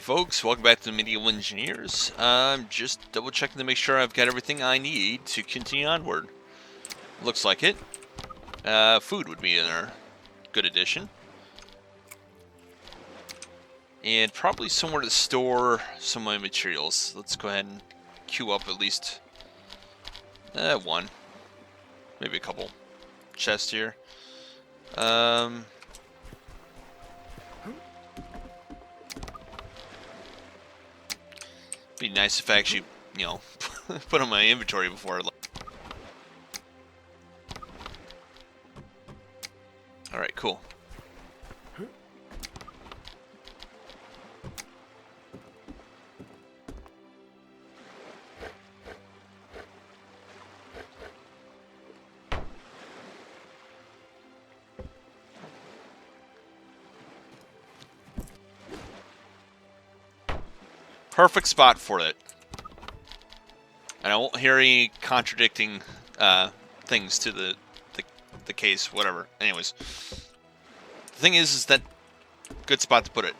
folks, welcome back to the Medieval Engineers. I'm just double checking to make sure I've got everything I need to continue onward. Looks like it. Food would be in there. Good addition. And probably somewhere to store some of my materials. Let's go ahead and queue up at least one. Maybe a couple chests here. Be nice if I actually, put on my inventory before I left. Alright, cool. Perfect spot for it. And I won't hear any contradicting things to the case, whatever. Anyways, the thing is that good spot to put it.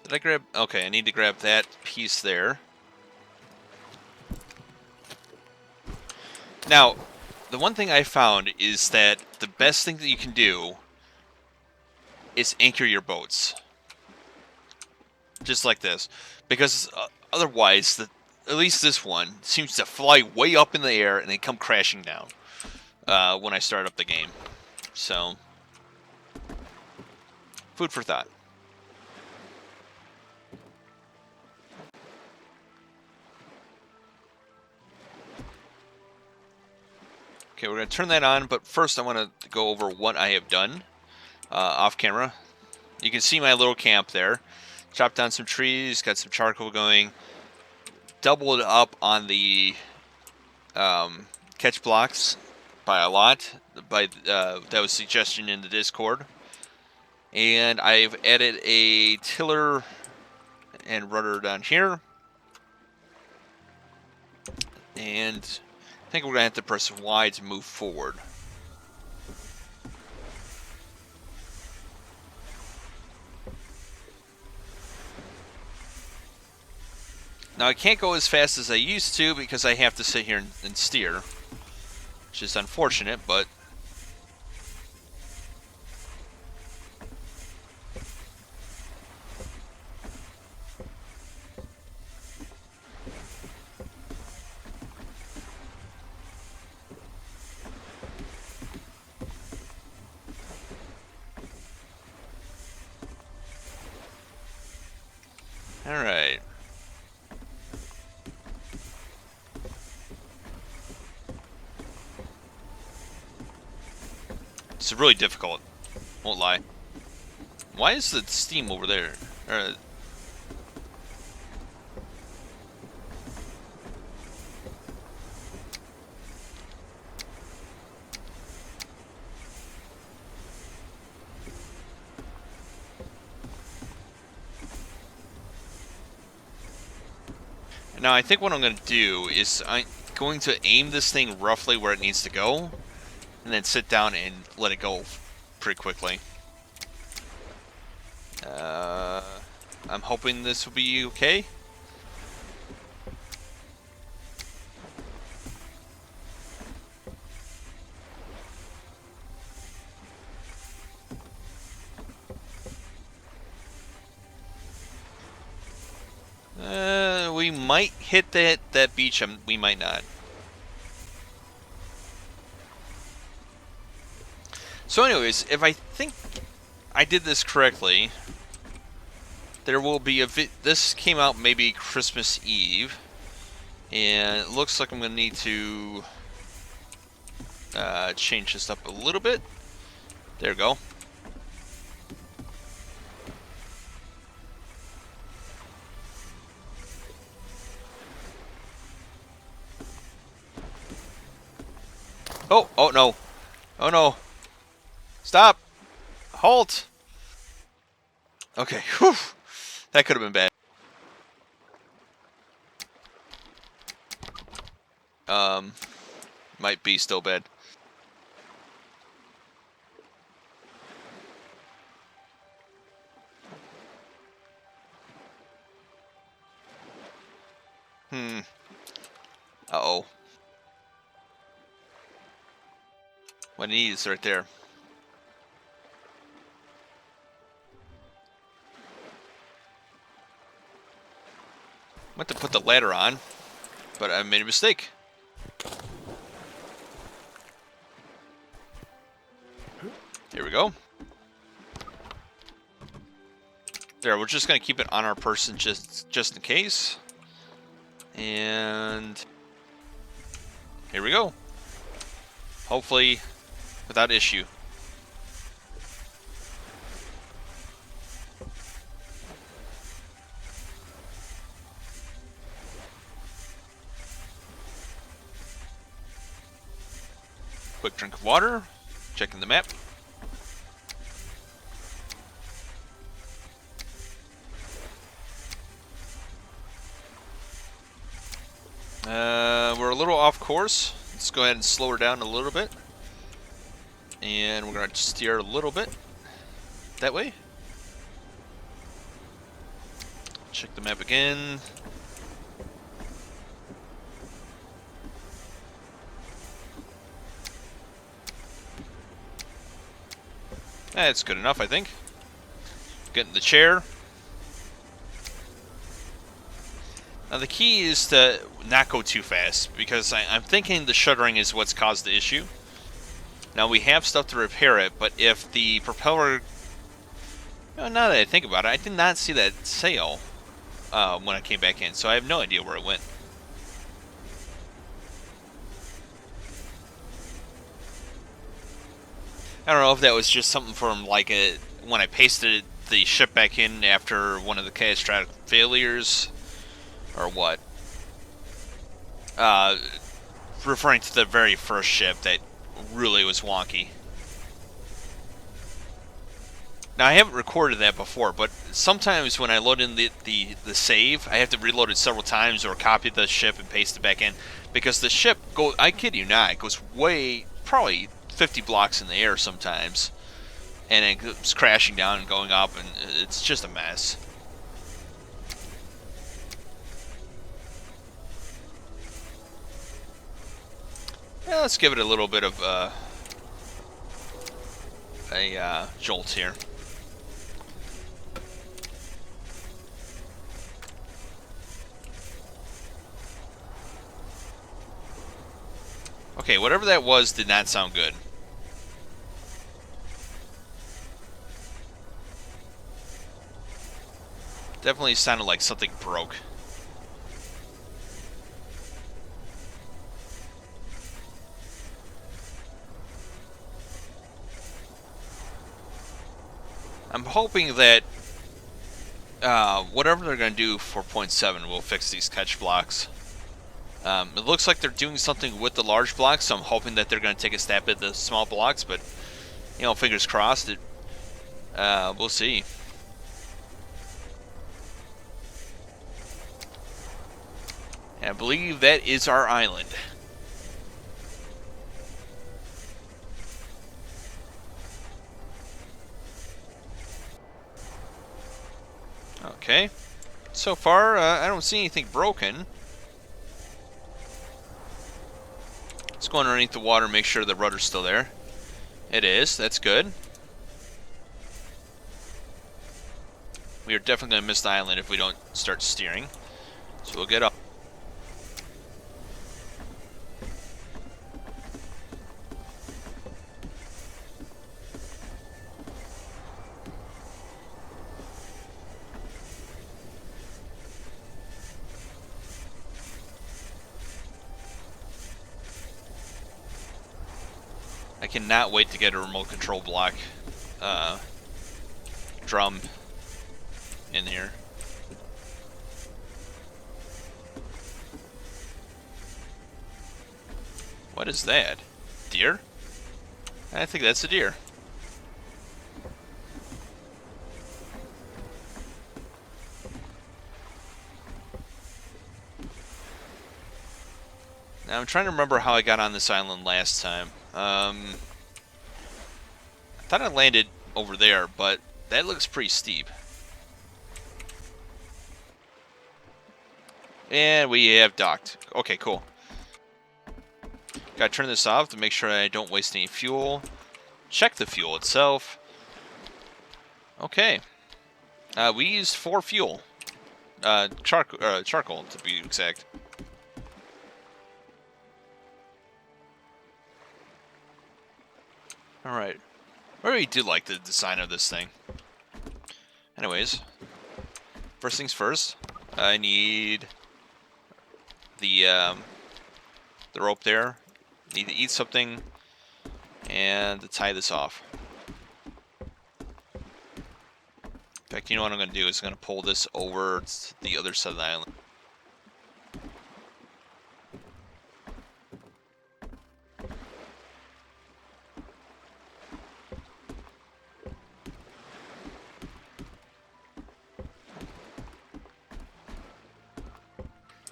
Did I grab... Okay, I need to grab that piece there. Now, the one thing I found is that the best thing that you can do is anchor your boats. Just like this. Because otherwise, at least this one seems to fly way up in the air and then come crashing down when I start up the game. So, food for thought. Okay, we're going to turn that on, but first I want to go over what I have done off camera. You can see my little camp there. Chopped down some trees, got some charcoal going. Doubled up on the catch blocks by a lot. That was suggestion in the Discord. And I've added a tiller and rudder down here. And I think we're going to have to press Y to move forward. Now I can't go as fast as I used to because I have to sit here and steer, which is unfortunate, but... Alright. It's really difficult, won't lie. Why is the steam over there? Now I think what I'm going to do is I'm going to aim this thing roughly where it needs to go, and then sit down and let it go pretty quickly. I'm hoping this will be okay. We might hit that beach, we might not. So anyways, if I think I did this correctly, there will be this came out maybe Christmas Eve, and it looks like I'm going to need to change this up a little bit. There we go. Oh no. Oh no. Stop! Halt! Okay, whew. That could have been bad. Might be still bad. Uh-oh. One of these right there. I meant to put the ladder on, but I made a mistake. Here we go. There, we're just gonna keep it on our person just in case. And here we go. Hopefully without issue. Quick drink of water. Checking the map. We're a little off course. Let's go ahead and slow her down a little bit. And we're going to steer a little bit that way. Check the map again. That's good enough, I think. Get in the chair. Now the key is to not go too fast, because I'm thinking the shuddering is what's caused the issue. Now we have stuff to repair it, but if the propeller... now that I think about it, I did not see that sail when I came back in, so I have no idea where it went. I don't know if that was just something from like when I pasted the ship back in after one of the catastrophic failures, or what. Referring to the very first ship that really was wonky. Now I haven't recorded that before, but sometimes when I load in the save, I have to reload it several times or copy the ship and paste it back in, because the ship goes, I kid you not, it goes way, probably 50 blocks in the air sometimes, and it goes crashing down and going up, and it's just a mess. Yeah, let's give it a little bit of a jolt here. Okay, whatever that was did not sound good. Definitely sounded like something broke. I'm hoping that whatever they're going to do for 0.7 will fix these catch blocks. It looks like they're doing something with the large blocks, so I'm hoping that they're going to take a stab at the small blocks, but, you know, fingers crossed. We'll see. And I believe that is our island. Okay. So far, I don't see anything broken. Let's go underneath the water and make sure the rudder's still there. It is. That's good. We are definitely going to miss the island if we don't start steering. So we'll get up. I cannot wait to get a remote control block drum in here. What is that? Deer? I think that's a deer. Now I'm trying to remember how I got on this island last time. I thought I landed over there, but that looks pretty steep. And we have docked. Okay, cool. Gotta turn this off to make sure I don't waste any fuel. Check the fuel itself. Okay. We used 4 fuel. Charcoal, to be exact. Alright. I really do like the design of this thing. Anyways. First things first. I need the rope there. Need to eat something. And to tie this off. In fact, you know what I'm going to do is I'm going to pull this over to the other side of the island.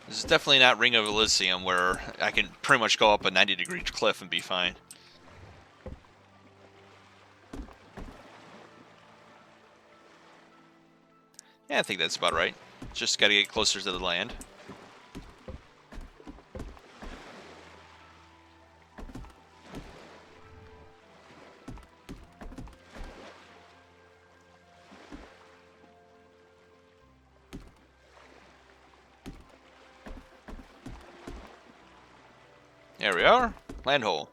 This is definitely not Ring of Elysium where I can pretty much go up a 90-degree cliff and be fine. Yeah, I think that's about right. Just gotta get closer to the land. There we are. Land hole.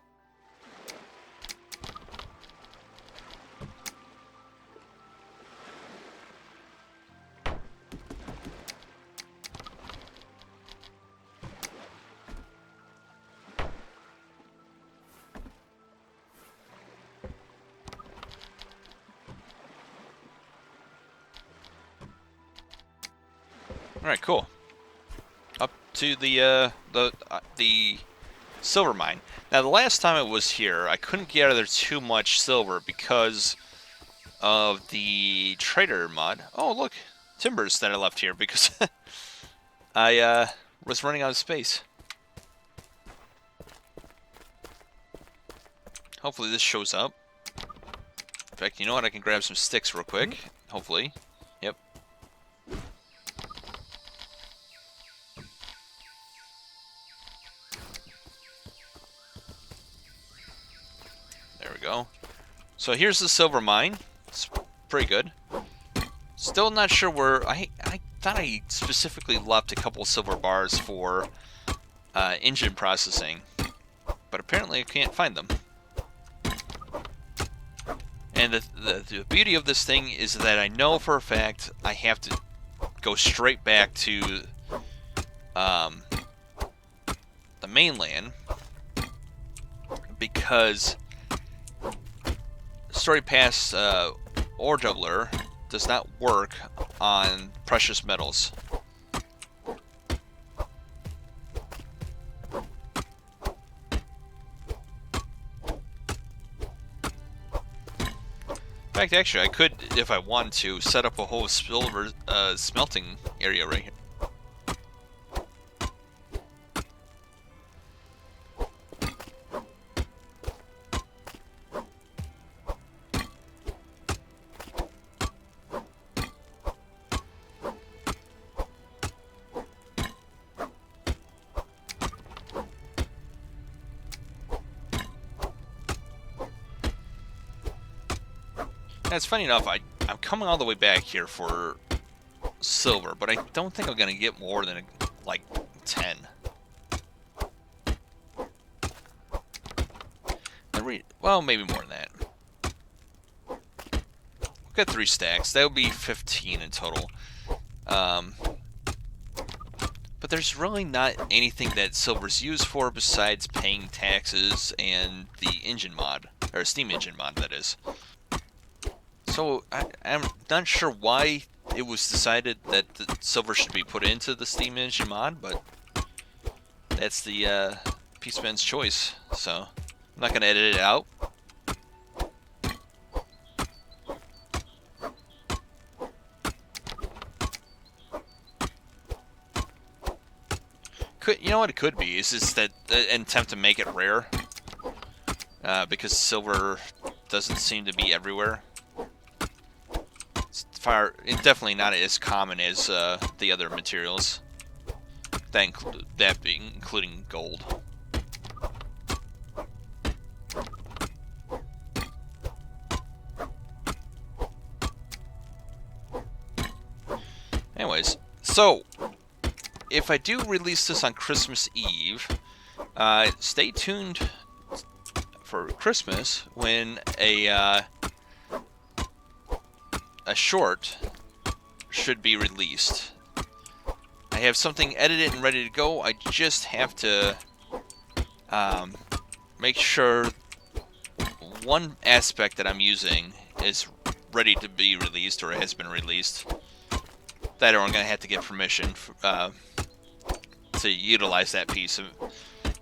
All right, cool. Up to the silver mine. Now, the last time it was here, I couldn't get out of there too much silver because of the trader mod. Oh, look, timbers that I left here because I was running out of space. Hopefully this shows up. In fact, you know what? I can grab some sticks real quick. Hopefully. Yep. There we go. So here's the silver mine. It's pretty good. Still not sure where... I thought I specifically left a couple silver bars for engine processing. But apparently I can't find them. And the beauty of this thing is that I know for a fact I have to go straight back to the mainland because Story Pass ore doubler does not work on precious metals. In fact, actually, I could, if I wanted to, set up a whole silver smelting area right here. Now, it's funny enough, I'm coming all the way back here for silver, but I don't think I'm going to get more than, like, 10. Well, maybe more than that. We've got 3 stacks. That would be 15 in total. But there's really not anything that silver's used for besides paying taxes and the engine mod, or steam engine mod, that is. So, I'm not sure why it was decided that the silver should be put into the steam engine mod, but that's the Peaceman's choice, so I'm not going to edit it out. could, you know what it could be? Is just that an attempt to make it rare, because silver doesn't seem to be everywhere. It's definitely not as common as the other materials. That being including gold. Anyways, so if I do release this on Christmas Eve, stay tuned for Christmas when a short should be released. I have something edited and ready to go. I just have to make sure one aspect that I'm using is ready to be released or has been released. That or I'm going to have to get permission to utilize that piece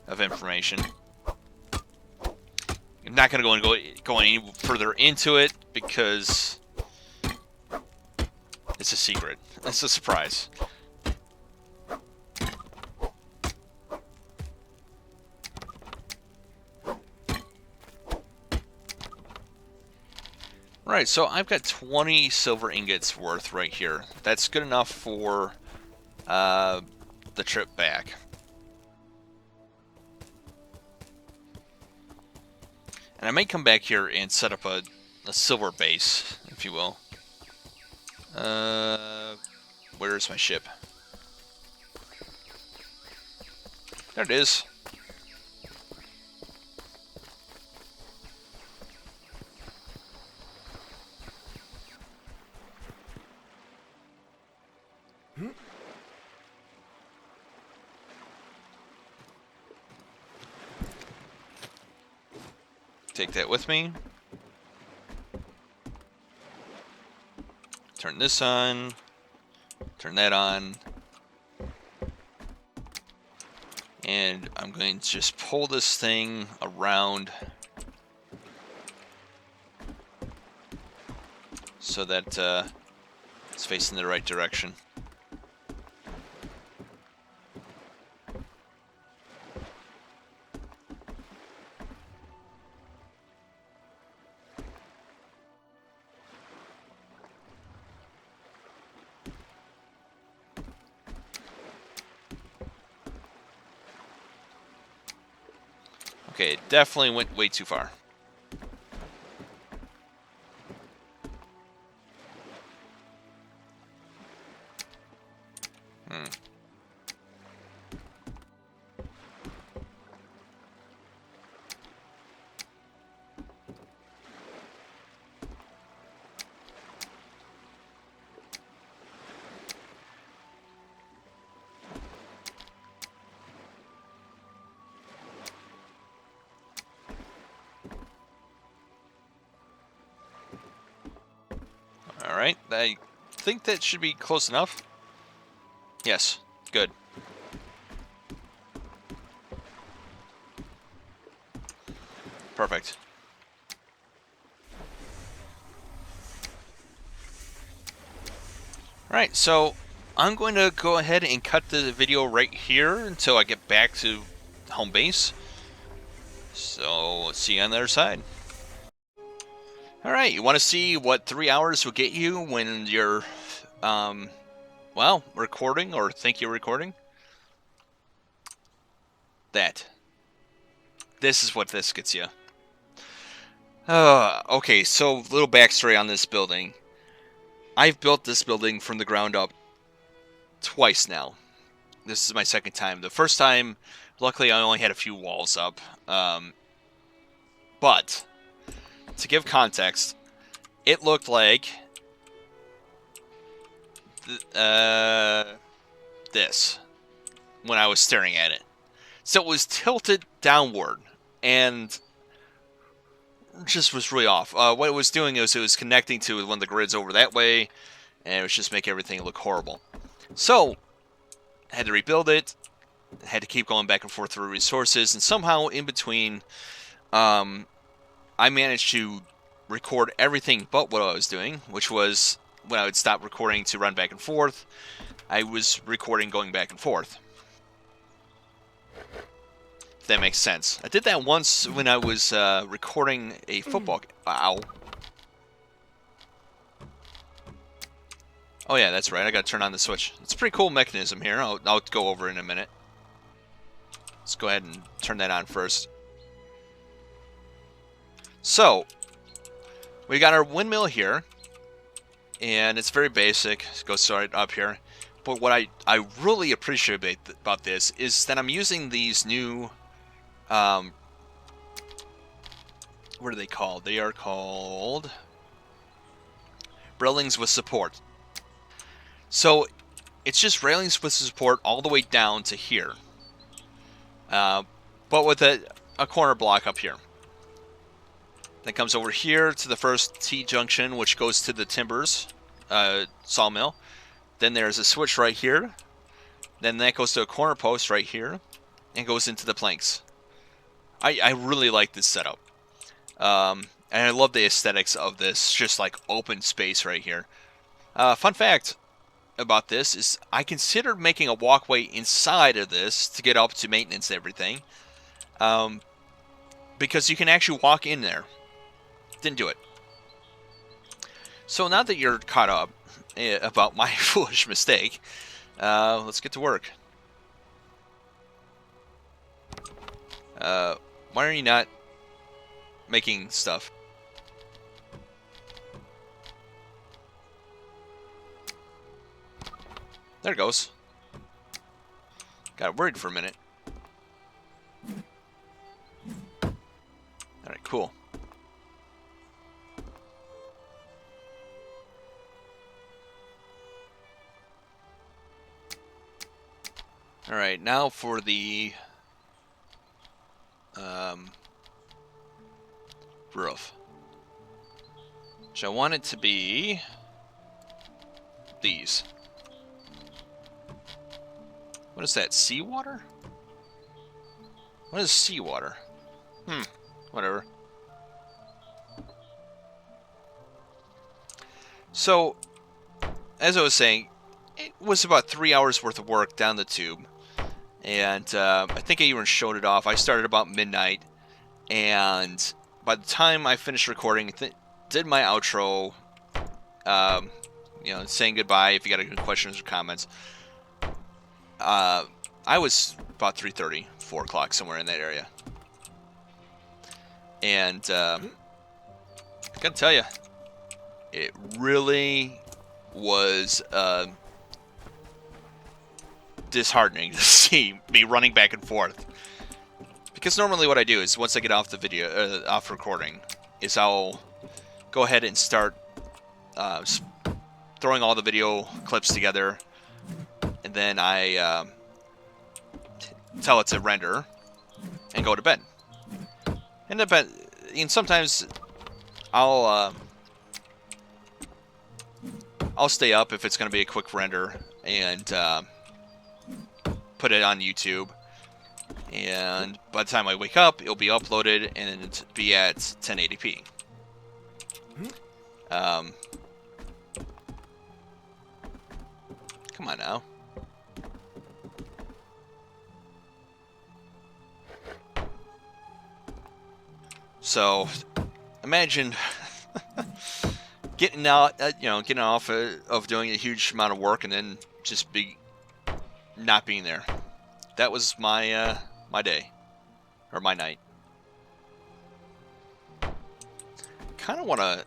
of information. I'm not going to go any further into it because it's a secret. It's a surprise. Right, so I've got 20 silver ingots worth right here. That's good enough for the trip back. And I may come back here and set up a silver base, if you will. Where's my ship? There it is. Take that with me. Turn this on. Turn that on. And I'm going to just pull this thing around so that it's facing the right direction. Okay, it definitely went way too far. Alright, I think that should be close enough. Yes, good. Perfect. Alright, so I'm going to go ahead and cut the video right here until I get back to home base. So, see you on the other side. Alright, you want to see what 3 hours will get you when you're, well, recording or think you're recording? That. This is what this gets you. Okay, so little backstory on this building. I've built this building from the ground up twice now. This is my second time. The first time, luckily, I only had a few walls up. But to give context, it looked like this when I was staring at it. So it was tilted downward and just was really off. What it was doing is it was connecting to one of the grids over that way, and it was just making everything look horrible. So I had to rebuild it, had to keep going back and forth through resources, and somehow in between, I managed to record everything but what I was doing, which was when I would stop recording to run back and forth, I was recording going back and forth. If that makes sense. I did that once when I was recording a football. Ow. Oh yeah, that's right. I gotta turn on the switch. It's a pretty cool mechanism here. I'll go over in a minute. Let's go ahead and turn that on first. So, we got our windmill here, and it's very basic. It goes right up here. But what I really appreciate about this is that I'm using these new, what are they called? They are called railings with support. So, it's just railings with support all the way down to here. But with a corner block up here. That comes over here to the first T-junction, which goes to the timbers sawmill. Then there's a switch right here. Then that goes to a corner post right here and goes into the planks. I really like this setup. And I love the aesthetics of this, just like open space right here. Fun fact about this is I considered making a walkway inside of this to get up to maintenance and everything. Because you can actually walk in there. Didn't do it. So now that you're caught up about my foolish mistake, let's get to work. Why are you not making stuff? There it goes. Got worried for a minute. Alright, cool. Alright, now for the roof. Which I want it to be these. What is that, seawater? What is seawater? Whatever. So, as I was saying, it was about 3 hours worth of work down the tube. And I think I even showed it off. I started about midnight. And by the time I finished recording, did my outro, you know, saying goodbye if you got any questions or comments. I was about 3:30, 4 o'clock, somewhere in that area. And I gotta tell you, it really was disheartening to see me running back and forth. Because normally what I do is once I get off the video, off recording, is I'll go ahead and start throwing all the video clips together, and then I tell it to render and go to bed. And sometimes I'll stay up if it's going to be a quick render and put it on YouTube. And by the time I wake up, it'll be uploaded and it'll be at 1080p. Come on now. So, imagine getting out, getting off of doing a huge amount of work and then just not being there. That was my my day, or my night. Kind of want to.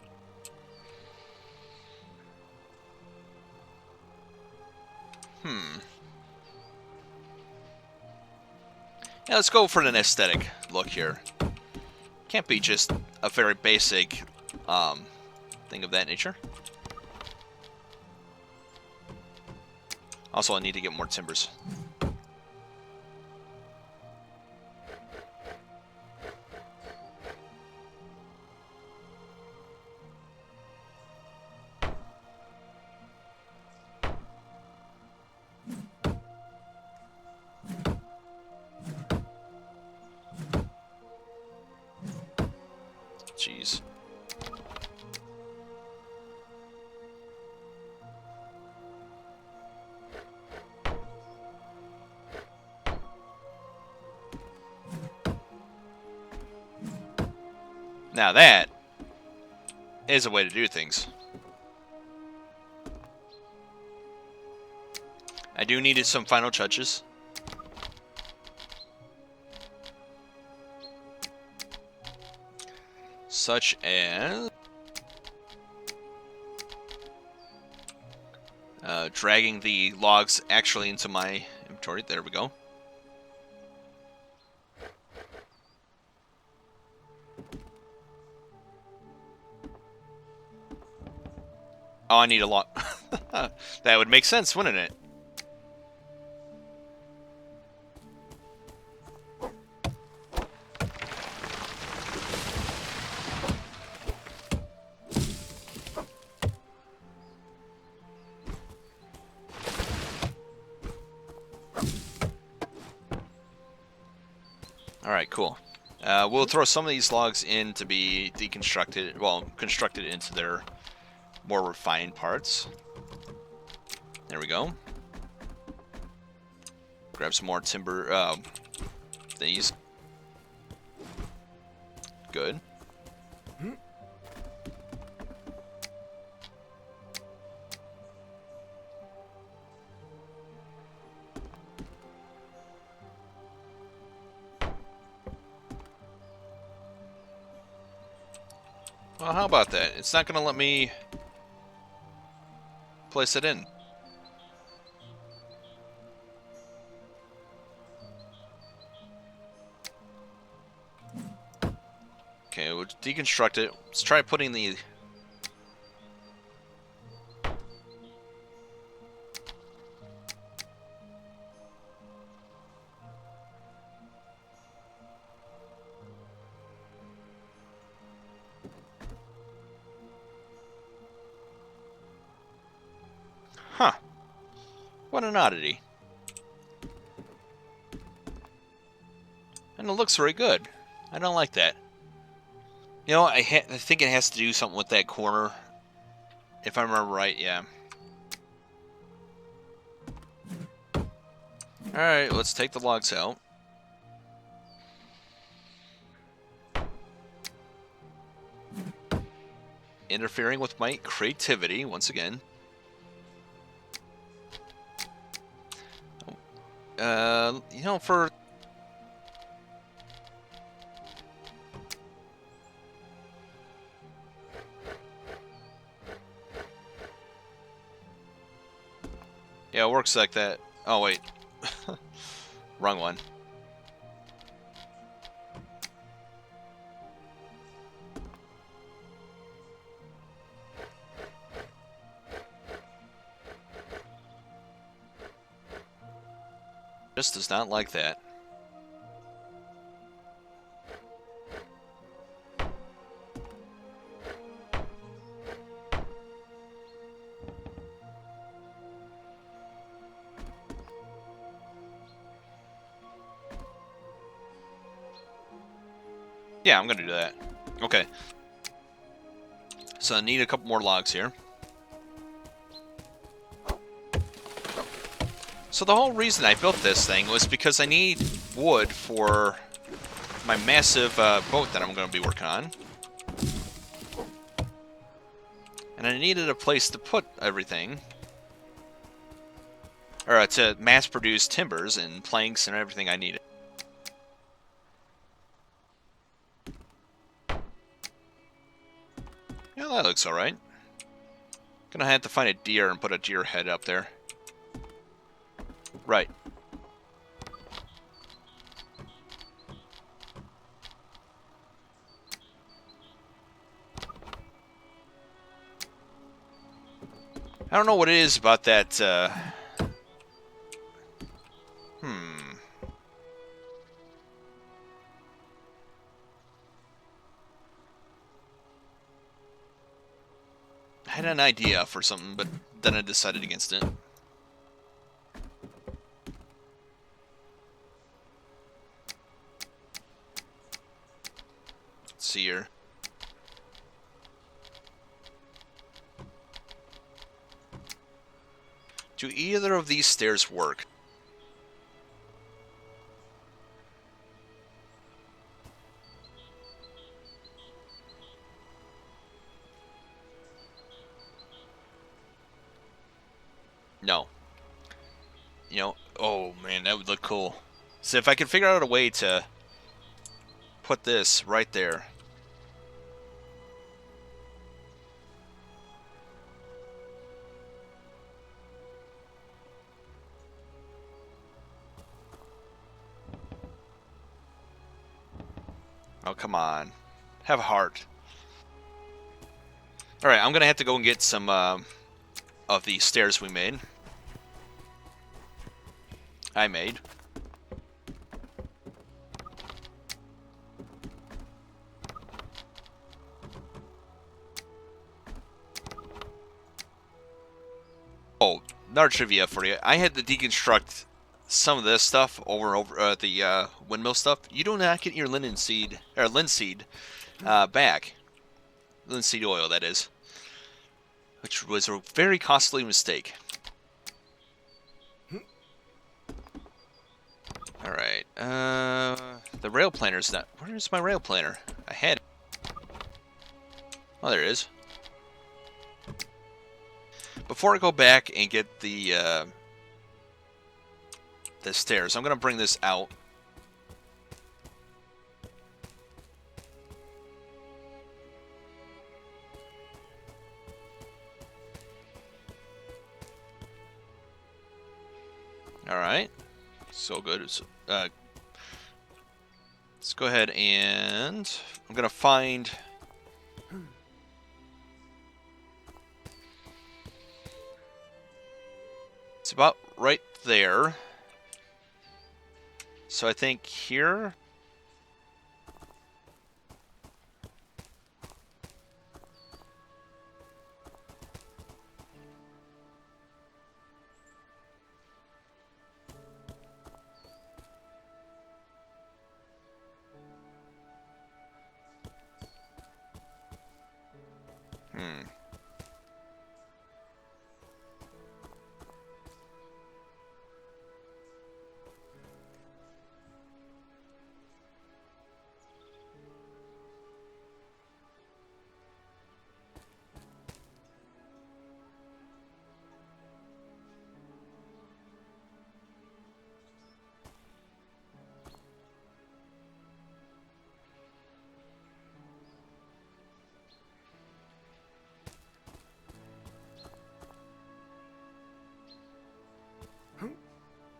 Yeah, let's go for an aesthetic look here. Can't be just a very basic thing of that nature. Also, I need to get more timbers. Jeez. Now that is a way to do things. I do need some final touches. Such as dragging the logs actually into my inventory. There we go. Oh, I need a log. That would make sense, wouldn't it? Alright, cool. We'll throw some of these logs in to be deconstructed, well, constructed into their more refined parts. There we go. Grab some more timber, these. Good. Well, how about that? It's not going to let me place it in. Okay, we'll deconstruct it. Let's try putting the... Huh. What an oddity. And it looks very good. I don't like that. You know, I think it has to do something with that corner. If I remember right, yeah. Alright, let's take the logs out. Interfering with my creativity, once again. You know, for... Yeah, it works like that. Oh, wait. Wrong one. Just does not like that. Yeah, I'm gonna do that. Okay. So I need a couple more logs here. So the whole reason I built this thing was because I need wood for my massive boat that I'm going to be working on. And I needed a place to put everything. Or to mass produce timbers and planks and everything I needed. Yeah, that looks alright. Gonna have to find a deer and put a deer head up there. Right. I don't know what it is about that, I had an idea for something, but then I decided against it. Let's see here. Do either of these stairs work? No. You know, oh man, that would look cool. So if I could figure out a way to put this right there. Oh, come on. Have a heart. Alright, I'm going to have to go and get some of the stairs we made. I made. Oh, another trivia for you. I had to deconstruct some of this stuff over and over, the windmill stuff. You do not get your linseed back. Linseed oil, that is. Which was a very costly mistake. Alright, the rail planner's not... Where's my rail planner? I had it. Oh, there it is. Before I go back and get the stairs, I'm going to bring this out. Alright. So good. Let's go ahead and... I'm going to find... It's about right there. So I think here...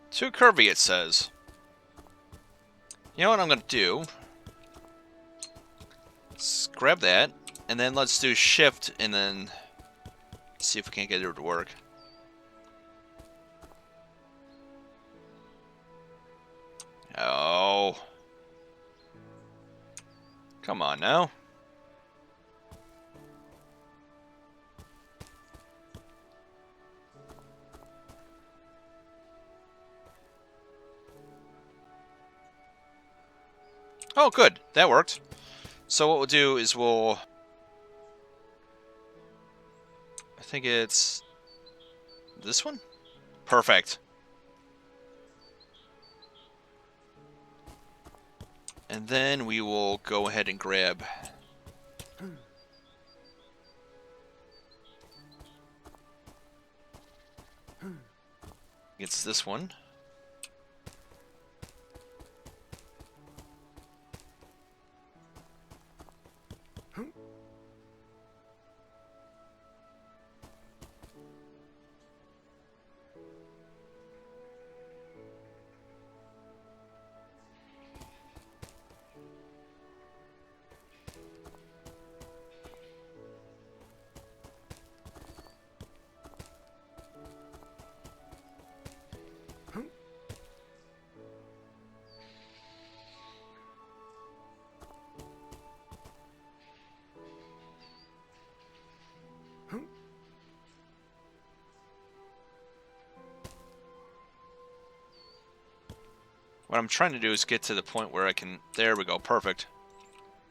Too curvy, it says. You know what I'm going to do? Let's grab that, and then let's do shift, and then see if we can't get it to work. Oh. Come on now. Oh, good. That worked. So what we'll do is we'll... I think it's... this one? Perfect. And then we will go ahead and grab... It's this one. What I'm trying to do is get to the point where I can... There we go. Perfect.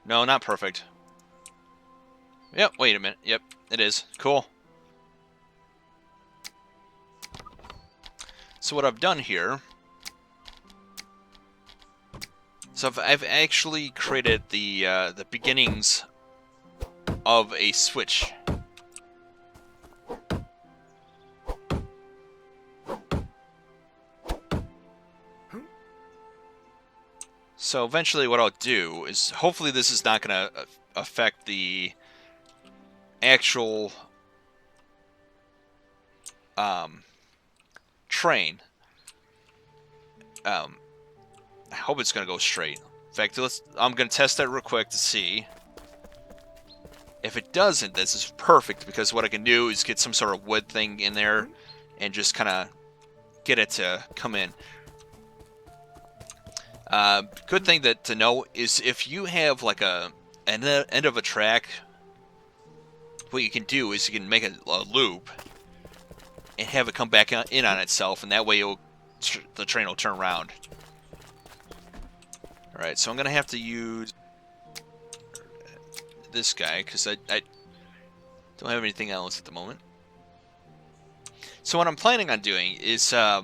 No, not perfect. Yep, wait a minute. Yep, it is. Cool. So what I've done here... So I've actually created the beginnings of a switch. So eventually what I'll do is, hopefully this is not going to affect the actual train. I hope it's going to go straight. In fact, I'm going to test that real quick to see. If it doesn't, this is perfect, because what I can do is get some sort of wood thing in there and just kind of get it to come in. Good thing to know is if you have like an end of a track, what you can do is you can make a loop and have it come back in on itself, and that way the train will turn around. Alright, so I'm going to have to use this guy, because I don't have anything else at the moment. So what I'm planning on doing is, it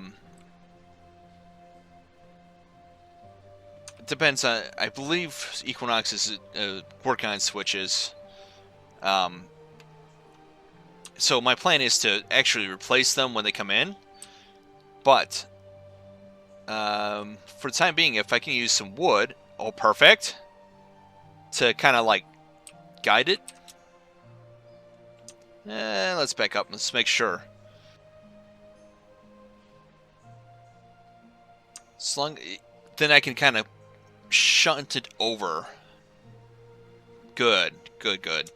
depends on, I believe Equinox is working on switches. So my plan is to actually replace them when they come in, but for the time being, if I can use some wood, oh perfect, to kind of like guide it. Let's back up. Let's make sure. Then I can kind of shunt it over. Good, good, good.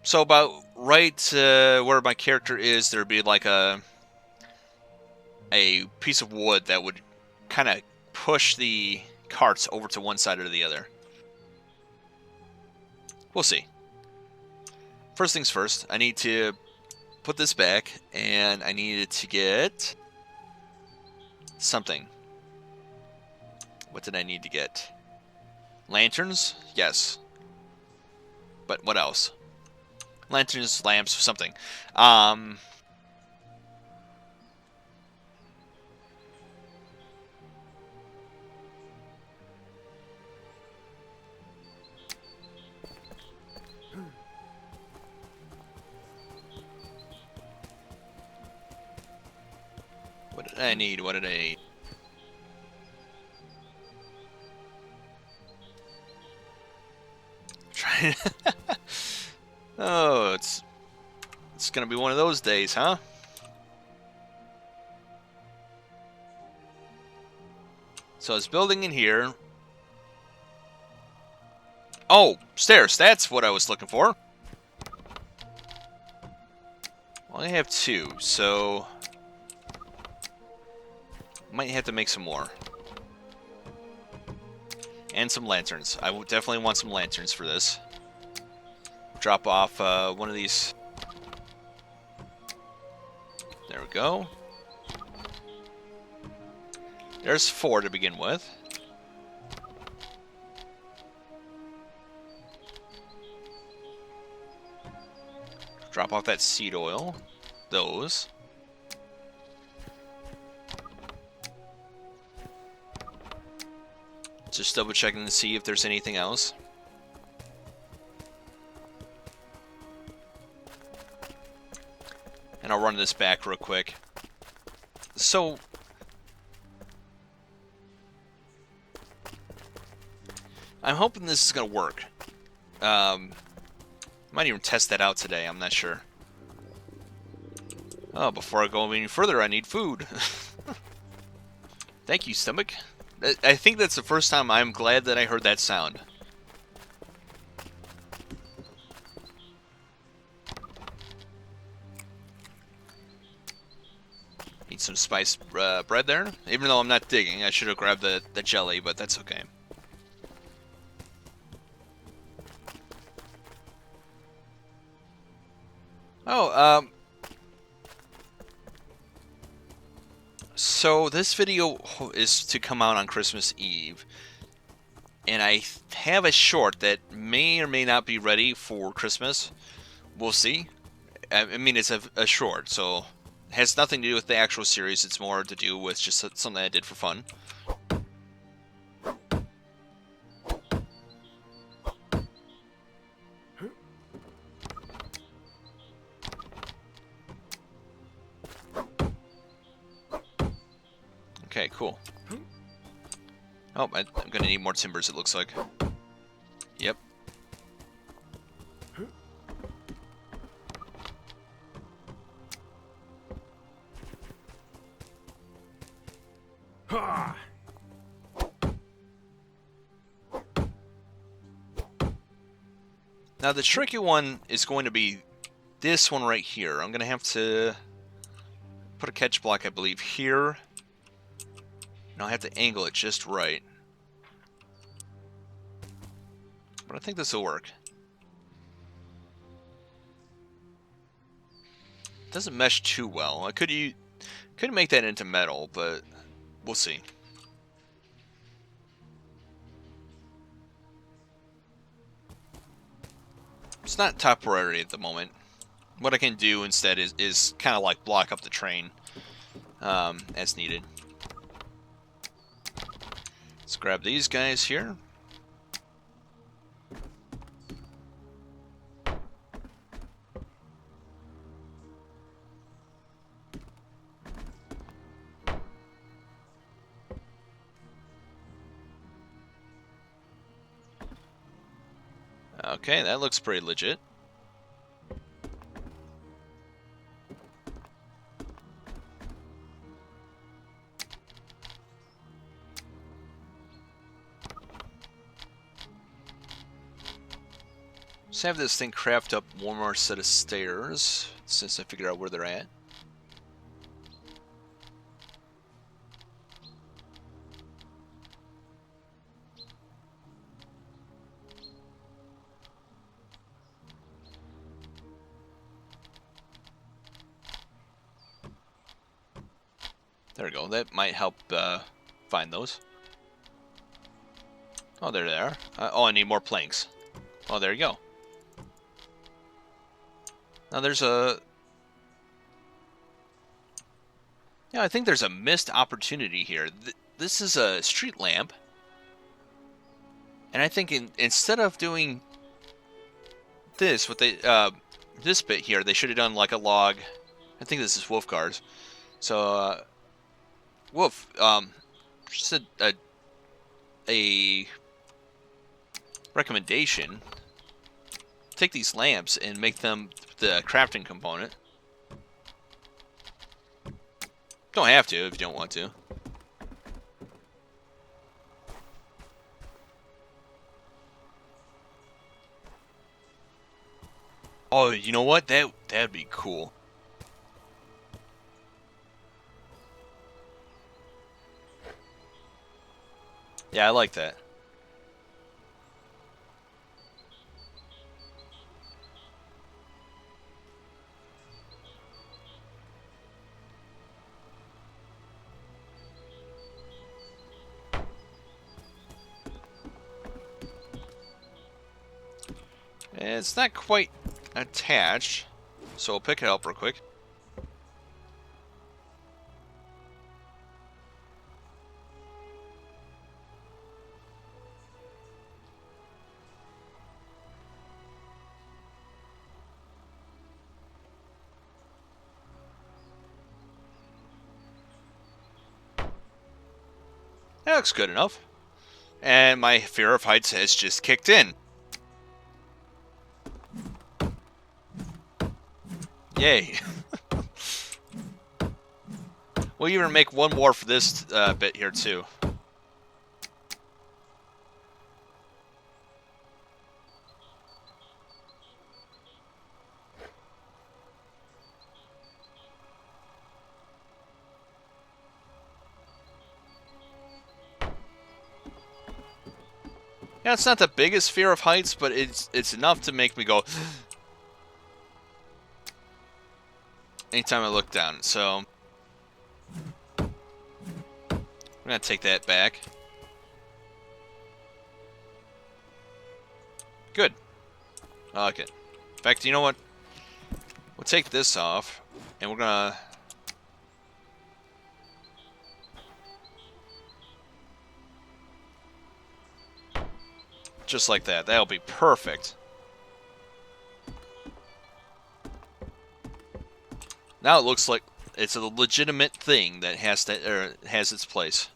So about right where my character is, there'd be like a piece of wood that would kind of push the carts over to one side or the other. We'll see. First things first, I need to put this back, and I needed to get something. What did I need to get? Lanterns? Yes. But what else? Lanterns, lamps, something. What did I need? What did I need? Oh, it's gonna be one of those days, huh? So it's building in here. Oh, stairs. That's what I was looking for. Well, I have two, so might have to make some more. And some lanterns. I would definitely want some lanterns for this. Drop off one of these. There we go. There's 4 to begin with. Drop off that seed oil. Those. Just double checking to see if there's anything else. And I'll run this back real quick. So I'm hoping this is gonna work. Might even test that out today, I'm not sure. Oh, before I go any further, I need food. Thank you, stomach. I think that's the first time I'm glad that I heard that sound. Eat some spiced bread there. Even though I'm not digging, I should have grabbed the jelly, but that's okay. Oh, so this video is to come out on Christmas Eve, and I have a short that may or may not be ready for Christmas. We'll see. I mean, it's a short, so it has nothing to do with the actual series. It's more to do with just something I did for fun. Okay, cool. Oh, I'm gonna need more timbers, it looks like. Yep. Now the tricky one is going to be this one right here. I'm going to have to put a catch block, I believe, here. And I'll have to angle it just right. But I think this will work. It doesn't mesh too well. I could make that into metal, but we'll see. It's not top priority at the moment. What I can do instead is kind of like block up the train as needed. Let's grab these guys here. Okay, that looks pretty legit. Let's have this thing craft up one more set of stairs, since I figured out where they're at. There we go. That might help find those. Oh, there they are. Oh, I need more planks. Oh, there you go. Now there's a... Yeah, I think there's a missed opportunity here. This is a street lamp. And I think instead of doing this, what they this bit here, they should have done like a log. I think this is Wolfgar's. So, Wolf, just a recommendation. Take these lamps and make them the crafting component. Don't have to if you don't want to. Oh, you know what? That'd be cool. Yeah, I like that. It's not quite attached, so we'll pick it up real quick. That looks good enough. And my fear of heights has just kicked in. Yay. We'll even make one more for this bit here, too. Yeah, it's not the biggest fear of heights, but it's enough to make me go anytime I look down. So I'm gonna take that back. Good. I like it. In fact, you know what? We'll take this off, and we're gonna... Just like that. That'll be perfect. Now it looks like it's a legitimate thing that has its place.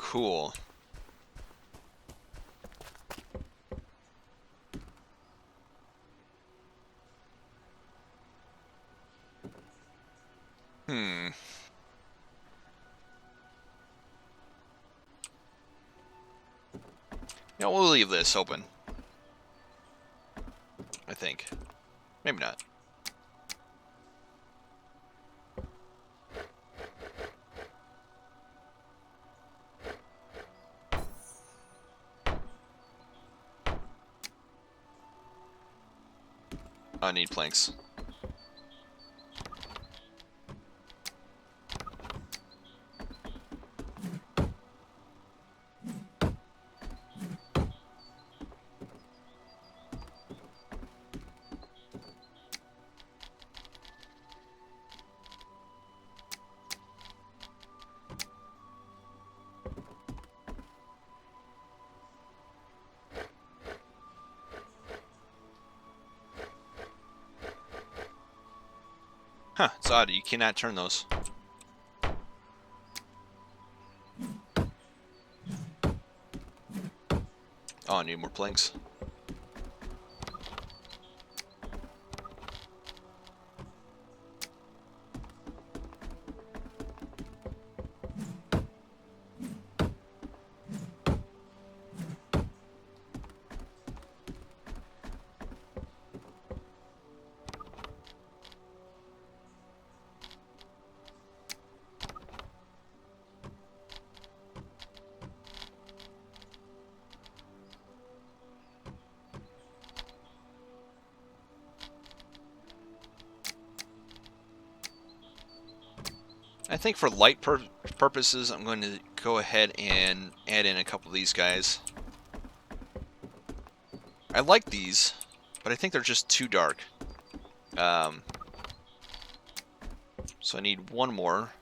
Cool. Hmm. Yeah, we'll leave this open. I think. Maybe not. I need planks. Huh, it's odd. You cannot turn those. Oh, I need more planks. I think for light purposes, I'm going to go ahead and add in a couple of these guys. I like these, but I think they're just too dark. So I need one more.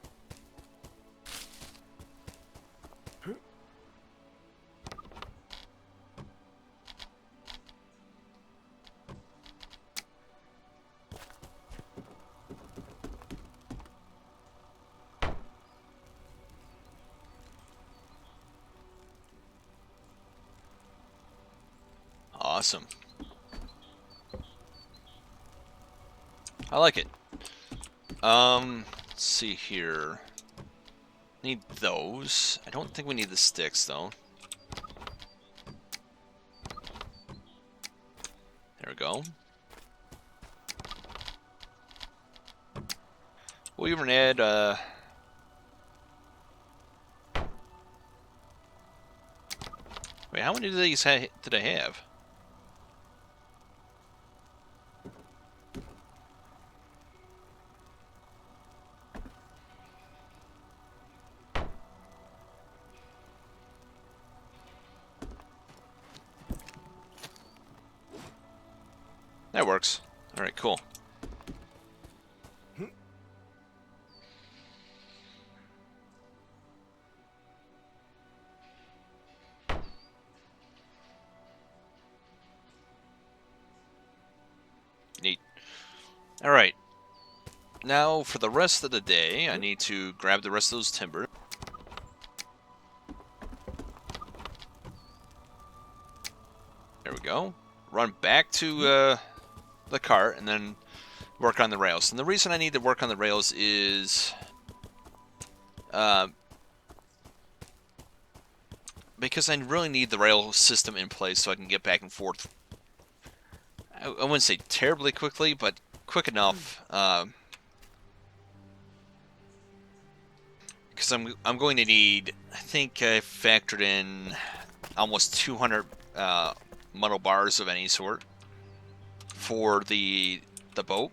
Awesome. I like it. Let's see here. Need those. I don't think we need the sticks, though. There we go. We'll even add, wait, how many of these did I have? That works. Alright, cool. Neat. Alright. Now, for the rest of the day, I need to grab the rest of those timber. There we go. Run back to the cart, and then work on the rails. And the reason I need to work on the rails is because I really need the rail system in place so I can get back and forth. I wouldn't say terribly quickly, but quick enough. Because I'm going to need, I think I factored in almost 200 metal bars of any sort for the boat.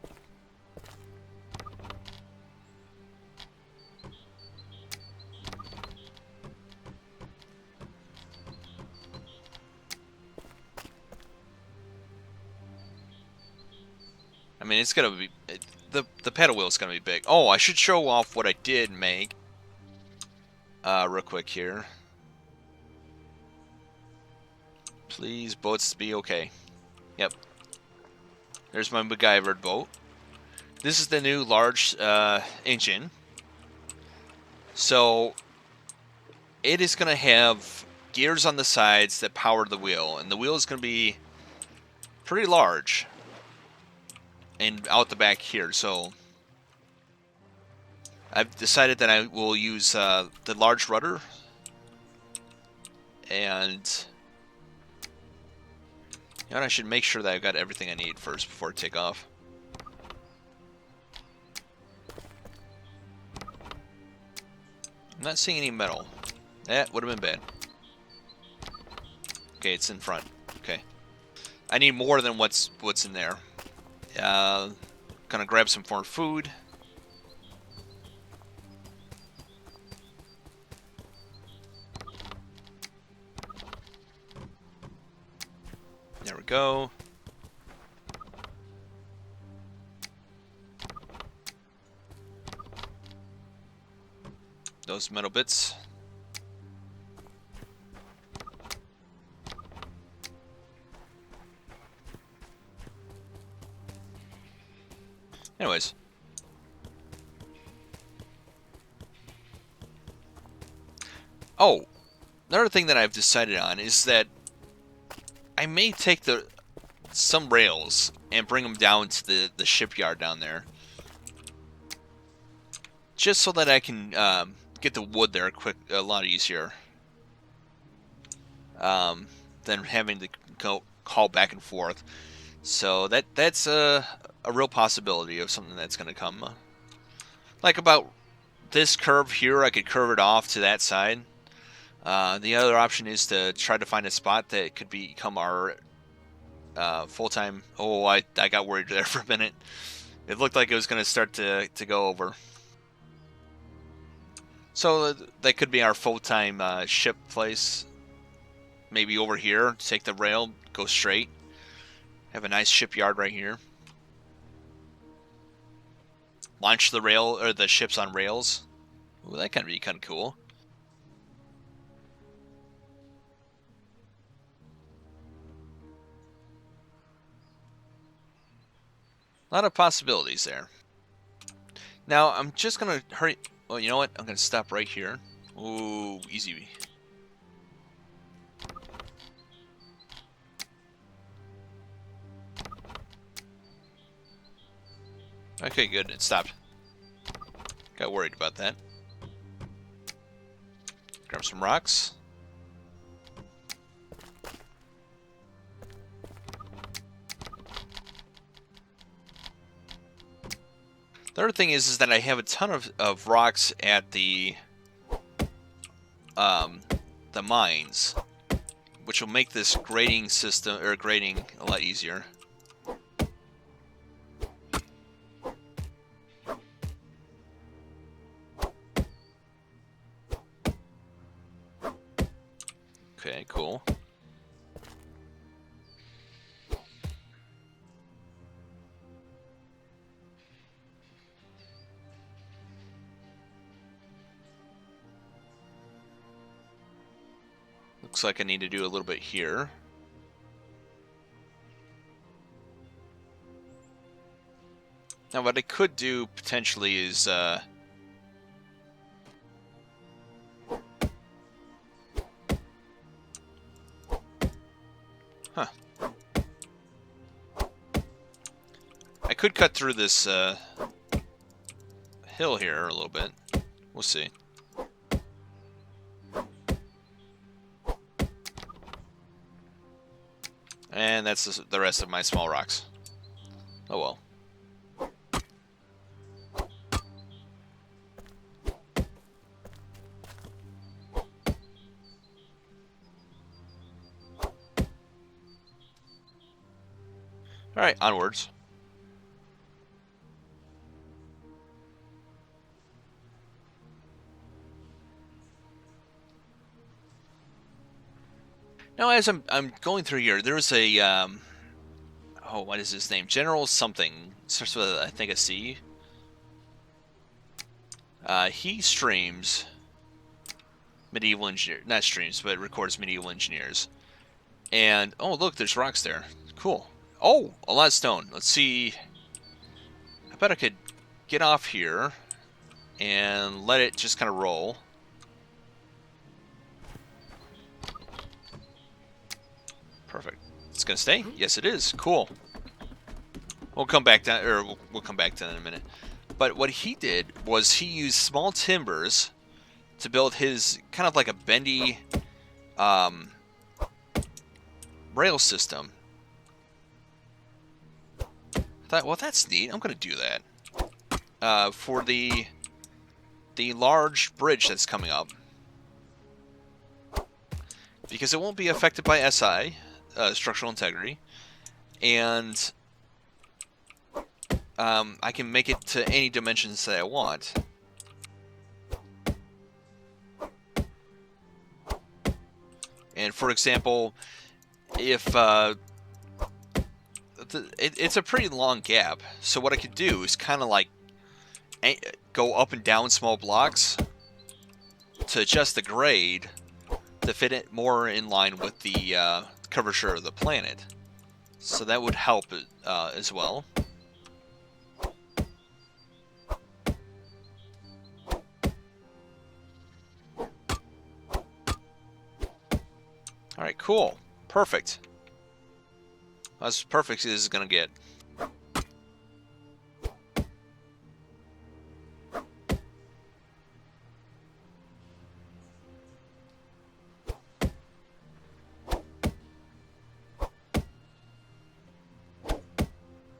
I mean, it's gonna be the paddle wheel is gonna be big. Oh, I should show off what I did make real quick here. Please, boats be okay. Yep. There's my MacGyver boat. This is the new large engine. So it is going to have gears on the sides that power the wheel, and the wheel is going to be pretty large and out the back here. So I've decided that I will use the large rudder, and you know, I should make sure that I've got everything I need first before I take off. I'm not seeing any metal. That would have been bad. Okay, it's in front. Okay. I need more than what's in there. Gonna grab some more food. There we go. Those metal bits. Anyways. Oh, another thing that I've decided on is that I may take some rails and bring them down to the shipyard down there, just so that I can get the wood there a lot easier than having to go haul back and forth. So that's a real possibility of something that's going to come. Like about this curve here, I could curve it off to that side. The other option is to try to find a spot that could become our full-time... Oh, I got worried there for a minute. It looked like it was going to start to go over. So that could be our full-time ship place. Maybe over here, take the rail, go straight. Have a nice shipyard right here. Launch the rail or the ships on rails. Ooh, that could be kind of cool. A lot of possibilities there. Now, I'm just going to hurry... Well, you know what? I'm going to stop right here. Ooh, easy. Okay, good. It stopped. Got worried about that. Grab some rocks. The other thing is that I have a ton of rocks at the mines, which will make this grading system or grading a lot easier. Okay, cool. Looks like I need to do a little bit here. Now what I could do potentially is I could cut through this hill here a little bit. We'll see. And that's the rest of my small rocks. Oh well. Alright, onwards. Now, as I'm going through here, there's a oh, what is his name? General something. Starts with I think a C. He streams medieval engineer, not streams, but records medieval engineers. And oh, look, there's rocks there. Cool. Oh, a lot of stone. Let's see. I bet I could get off here and let it just kind of roll. Perfect. It's gonna stay? Yes, it is. Cool. We'll come back down, or we'll come back to that in a minute. But what he did was he used small timbers to build his kind of like a bendy rail system. I thought, well, that's neat. I'm gonna do that for the large bridge that's coming up, because it won't be affected by SI, structural integrity, and I can make it to any dimensions that I want. And for example, if it's a pretty long gap, so what I could do is kind of like go up and down small blocks to adjust the grade to fit it more in line with the curvature of the planet. So that would help as well. Alright, cool. Perfect. As perfect as this is going to get.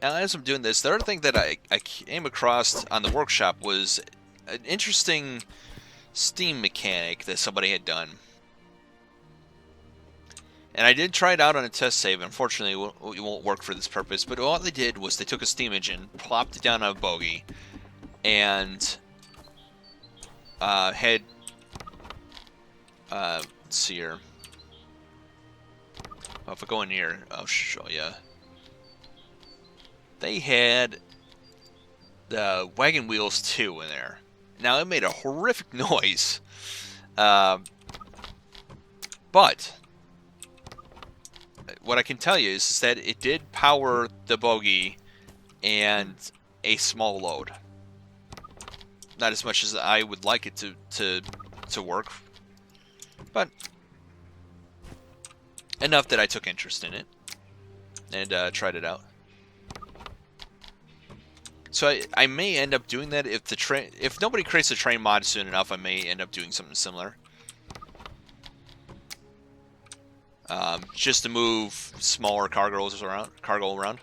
Now, as I'm doing this, the other thing that I came across on the workshop was an interesting steam mechanic that somebody had done. And I did try it out on a test save. Unfortunately, it won't work for this purpose. But all they did was they took a steam engine, plopped it down on a bogie, and had... let's see here. Well, if I go in here, I'll show you. They had the wagon wheels too in there. Now, it made a horrific noise. But what I can tell you is that it did power the bogie and a small load. Not as much as I would like it to work, but enough that I took interest in it and tried it out. So I may end up doing that if nobody creates a train mod soon enough. I may end up doing something similar. Just to move smaller cargo around.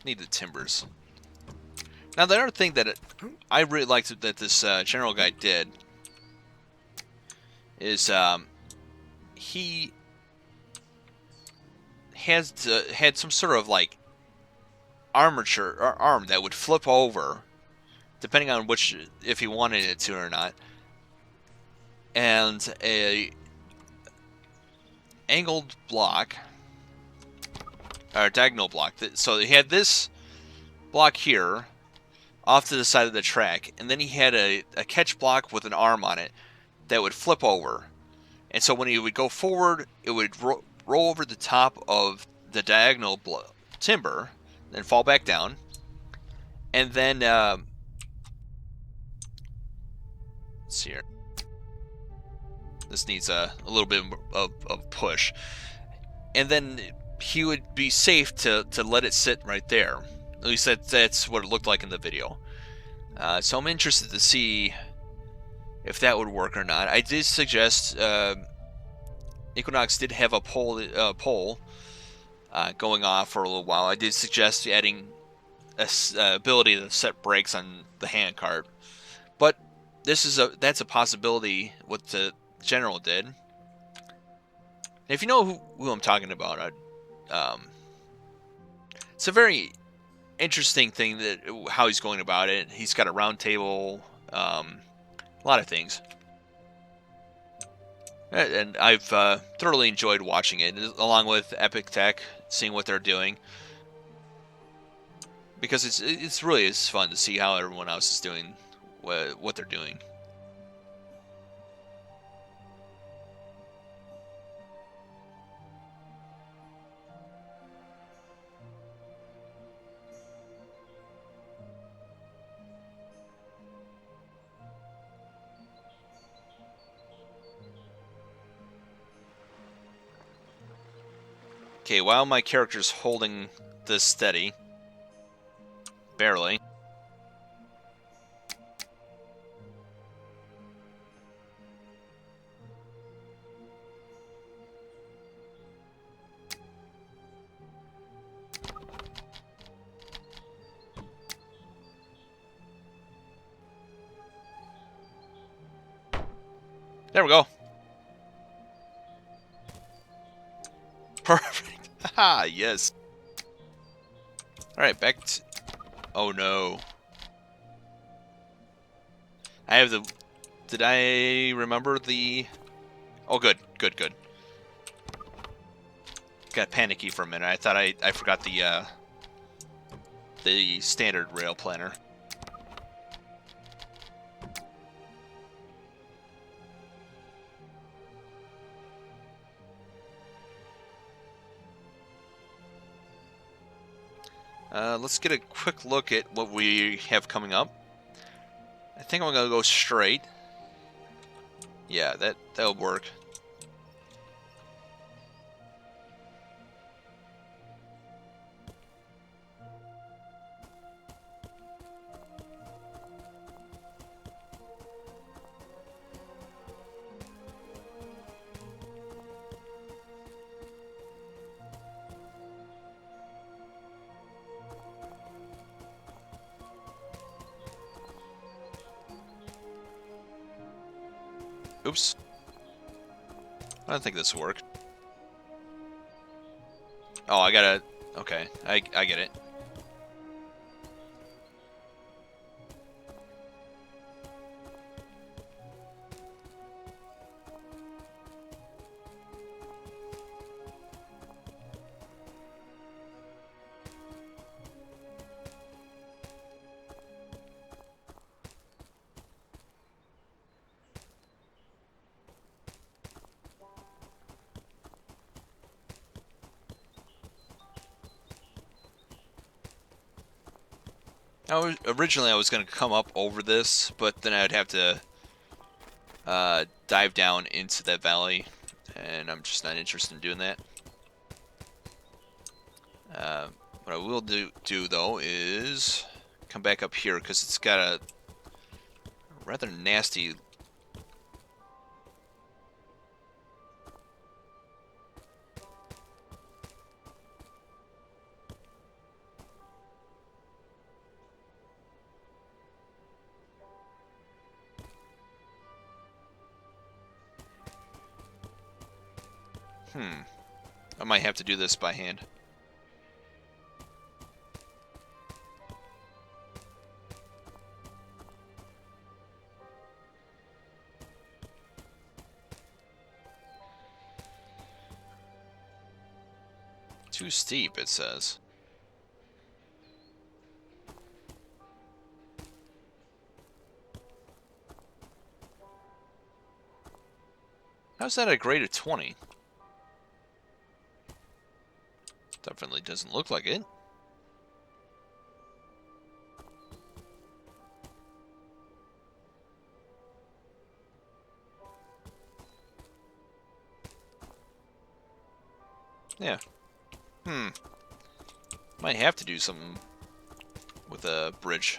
Need the timbers. Now, the other thing that I really liked that this general guy did is he had some sort of like armature or arm that would flip over depending on if he wanted it to or not, and a angled block or diagonal block. So he had this block here off to the side of the track, and then he had a catch block with an arm on it that would flip over, and so when he would go forward, it would roll over the top of the diagonal timber, then fall back down, and then let's see here. This needs a little bit of push, and then he would be safe to let it sit right there. At least that's what it looked like in the video. So I'm interested to see if that would work or not. I did suggest Equinox did have a pole going off for a little while. I did suggest adding a ability to set brakes on the handcart, but that's a possibility. What the general did. If you know who I'm talking about, it's a very interesting thing how he's going about it. He's got a round table, a lot of things. And I've thoroughly enjoyed watching it, along with Epic Tech, seeing what they're doing. Because it's really fun to see how everyone else is doing what they're doing. Okay, while my character's holding this steady, barely. There we go. Perfect. Haha, yes. Alright, back to... Oh no. I have the... Did I remember the... Oh, good, good, good. Got panicky for a minute. I thought I forgot the standard rail planner. Let's get a quick look at what we have coming up. I think I'm gonna go straight. Yeah, that'll work. Oops. I don't think this will work. Oh, I gotta... Okay, I get it. Originally I was gonna come up over this, but then I'd have to dive down into that valley, and I'm just not interested in doing that. What I will do though is come back up here because it's got a rather nasty... I might have to do this by hand. Too steep, it says. How's that a grade of 20? Definitely doesn't look like it. Yeah. Might have to do something with a bridge.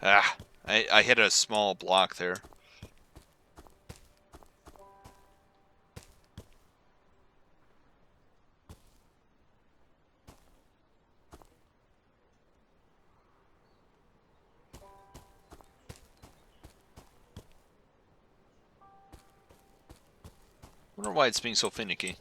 Ah, I hit a small block there. Wonder why it's being so finicky.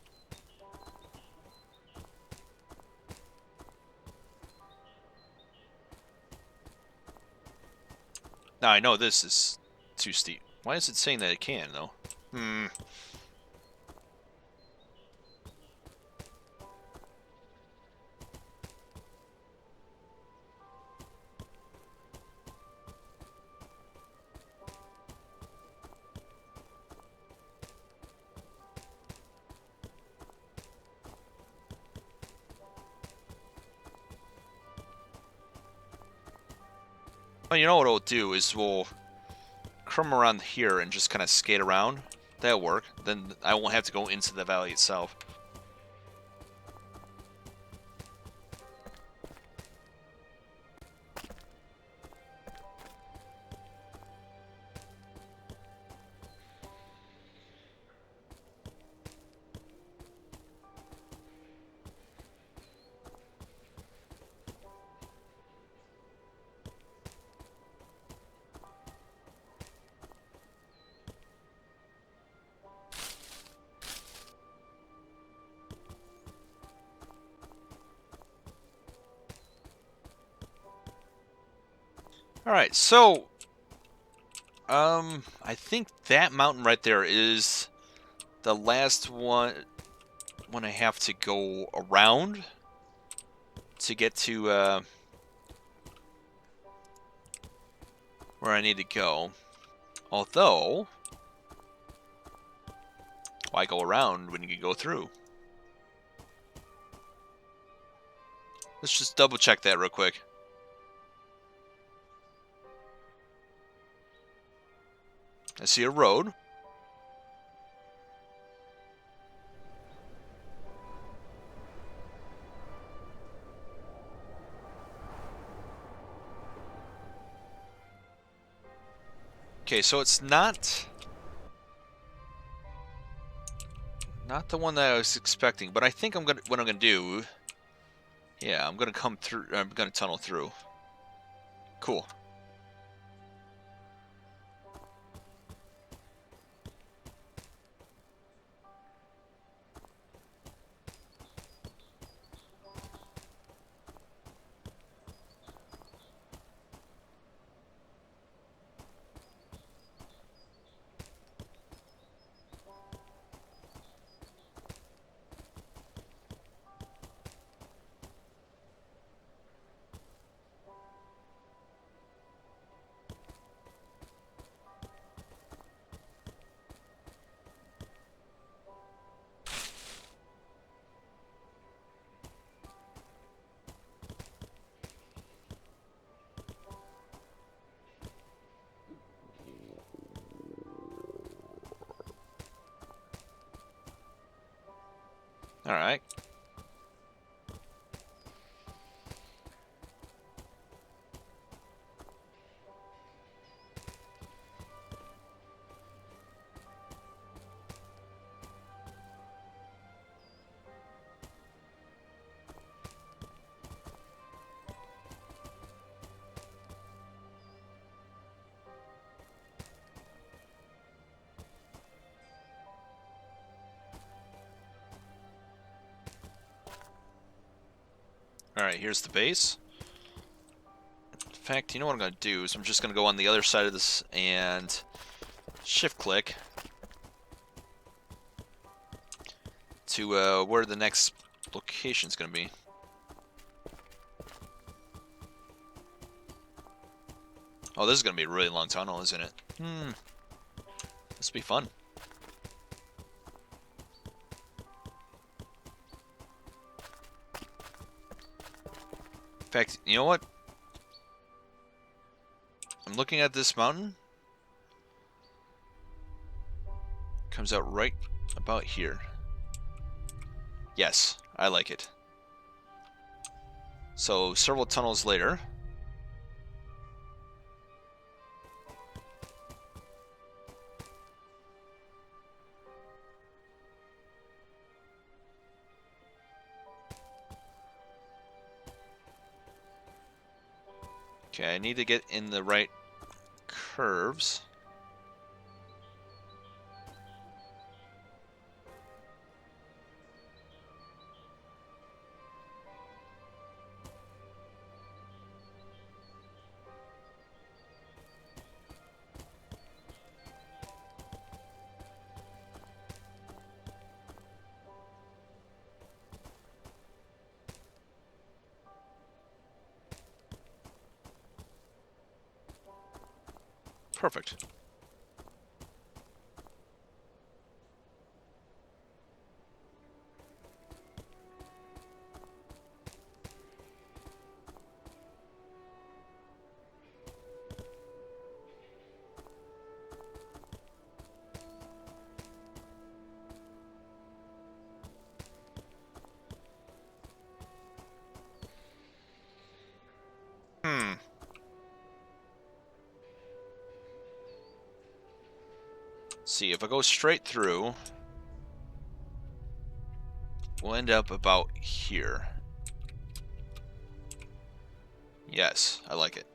Now I know this is too steep. Why is it saying that it can, though? Well, you know what we'll do is we'll come around here and just kind of skate around. That'll work. Then I won't have to go into the valley itself. Alright, so I think that mountain right there is the last one I have to go around to get to where I need to go. Although, why go around when you can go through? Let's just double check that real quick. I see a road. Okay, so it's not the one that I was expecting, but I think what I'm gonna do. Yeah, I'm gonna come through. I'm gonna tunnel through. Cool. All right. Alright, here's the base. In fact, you know what I'm going to do is I'm just going to go on the other side of this and shift-click to where the next location's going to be. Oh, this is going to be a really long tunnel, isn't it? This will be fun. In fact, you know what? I'm looking at this mountain. Comes out right about here. Yes, I like it. So, several tunnels later. Okay, I need to get in the right curves. Perfect. See, if I go straight through, we'll end up about here. Yes, I like it.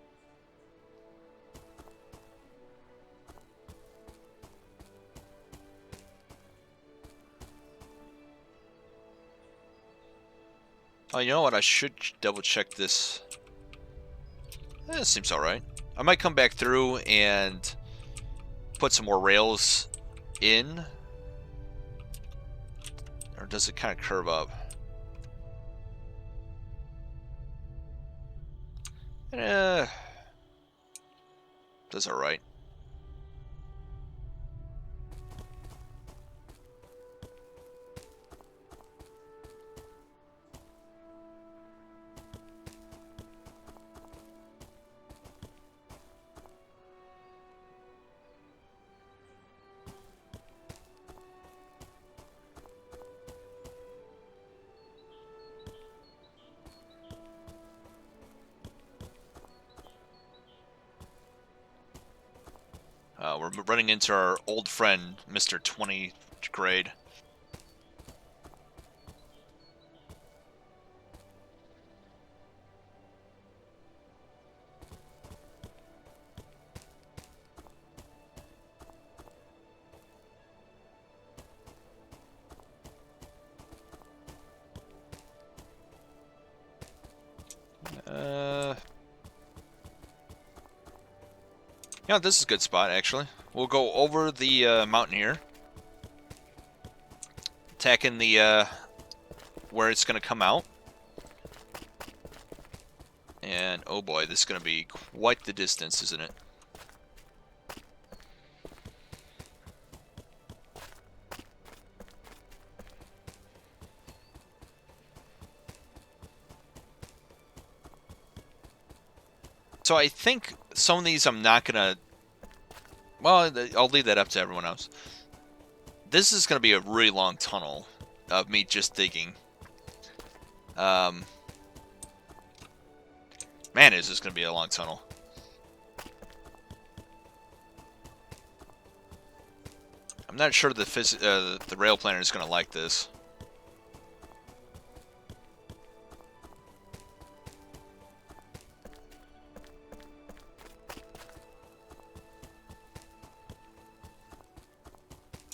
Oh, you know what? I should double check this. This seems alright. I might come back through and put some more rails in. Or does it kind of curve up? That's alright. We're running into our old friend, Mr. 20 grade. Yeah, this is a good spot, actually. We'll go over the mountain here. Attacking the, where it's going to come out. And, oh boy, this is going to be quite the distance, isn't it? So I think some of these I'm not going to... Well, I'll leave that up to everyone else. This is going to be a really long tunnel of me just digging. Man, is this going to be a long tunnel. I'm not sure the rail planner is going to like this.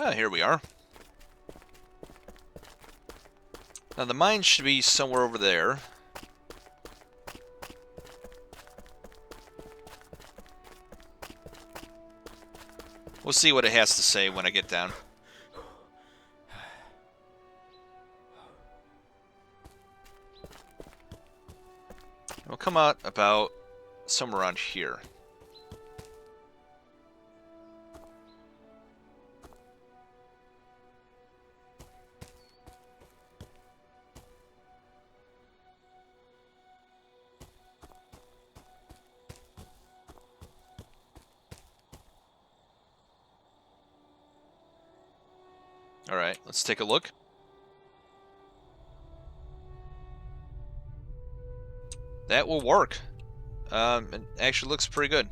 Ah, here we are. Now the mine should be somewhere over there. We'll see what it has to say when I get down. We'll come out about somewhere around here. Alright, let's take a look. That will work. It actually looks pretty good.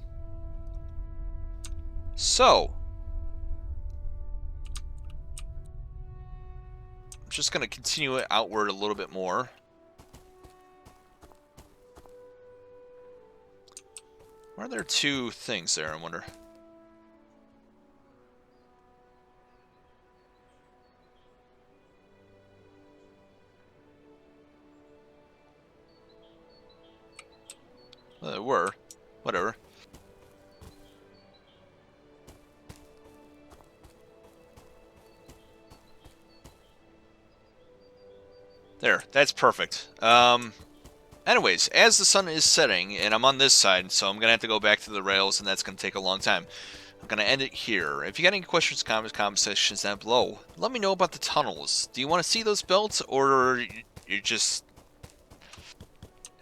So, I'm just going to continue it outward a little bit more. Why are there two things there, I wonder? Well, there were. Whatever. There, that's perfect. And Anyways, as the sun is setting, and I'm on this side, so I'm going to have to go back to the rails, and that's going to take a long time. I'm going to end it here. If you got any questions, comments, comment sections down below, let me know about the tunnels. Do you want to see those built, or you're just...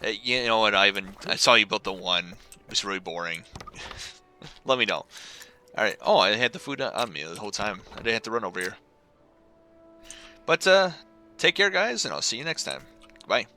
You know what, Ivan? I saw you built the one. It was really boring. Let me know. Alright. Oh, I had the food on me the whole time. I didn't have to run over here. But, take care, guys, and I'll see you next time. Bye.